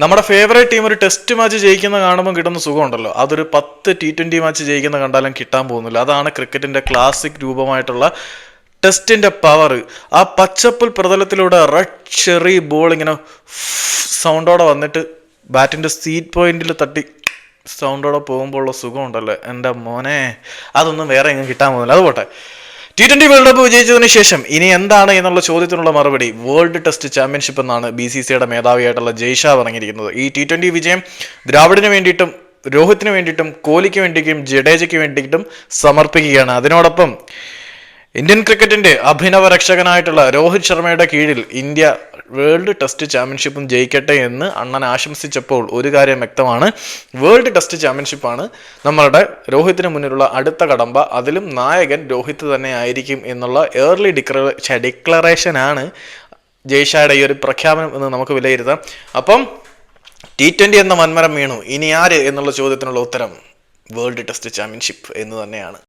നമ്മുടെ favourite team ഒരു test match ജയിക്കുന്ന കാണുമ്പോൾ കിട്ടുന്ന സുഖമുണ്ടല്ലോ, അതൊരു 10 T20 മാച്ച് ജയിക്കുന്ന കണ്ടാലും കിട്ടാൻ പോകുന്നില്ല. അതാണ് ക്രിക്കറ്റിന്റെ ക്ലാസിക് രൂപമായിട്ടുള്ള ടെസ്റ്റിന്റെ പവർ. ആ പച്ചപ്പുൽ പ്രതലത്തിലൂടെ റെഡ് ചെറി ബോൾ ഇങ്ങനെ സൗണ്ടോടെ വന്നിട്ട് ബാറ്റിന്റെ സീറ്റ് പോയിന്റിൽ തട്ടി സൗണ്ടോടെ പോകുമ്പോൾ ഉള്ള സുഖമുണ്ടല്ലോ എൻ്റെ മോനെ, അതൊന്നും വേറെ എങ്ങും കിട്ടാൻ പോകുന്നില്ല. അതുപോട്ടെ, T20 വേൾഡ് കപ്പ് വിജയിച്ചതിന് ശേഷം ഇനി എന്താണ് എന്നുള്ള ചോദ്യത്തിനുള്ള മറുപടി വേൾഡ് ടെസ്റ്റ് ചാമ്പ്യൻഷിപ്പ് എന്നാണ് BCCIയുടെ മേധാവിയായിട്ടുള്ള ജയ്ഷാ പറഞ്ഞിരിക്കുന്നത്. ഈ T20 വിജയം ദ്രാവിഡിന് വേണ്ടിയിട്ടും രോഹിത്തിന് വേണ്ടിയിട്ടും കോഹ്ലിക്ക് വേണ്ടിയിട്ടും ജഡേജയ്ക്ക് വേണ്ടിയിട്ടും സമർപ്പിക്കുകയാണ്. അതിനോടൊപ്പം ഇന്ത്യൻ ക്രിക്കറ്റിന്റെ അഭിനവ രക്ഷകനായിട്ടുള്ള രോഹിത് ശർമ്മയുടെ കീഴിൽ ഇന്ത്യ വേൾഡ് ടെസ്റ്റ് ചാമ്പ്യൻഷിപ്പും ജയിക്കട്ടെ എന്ന് അണ്ണൻ ആശംസിച്ചപ്പോൾ ഒരു കാര്യം വ്യക്തമാണ്, വേൾഡ് ടെസ്റ്റ് ചാമ്പ്യൻഷിപ്പാണ് നമ്മളുടെ രോഹിത്തിന് മുന്നിലുള്ള അടുത്ത കടമ്പ. അതിലും നായകൻ രോഹിത് തന്നെ ആയിരിക്കും എന്നുള്ള ഏർലി ഡിക്ലറേഷനാണ് ജയ്ഷായുടെ ഈ ഒരു പ്രഖ്യാപനം എന്ന് നമുക്ക് വിലയിരുത്താം. അപ്പം T20 എന്ന മന്മരം വീണു, ഇനി ആര് എന്നുള്ള ചോദ്യത്തിനുള്ള ഉത്തരം വേൾഡ് ടെസ്റ്റ് ചാമ്പ്യൻഷിപ്പ് എന്ന് തന്നെയാണ്.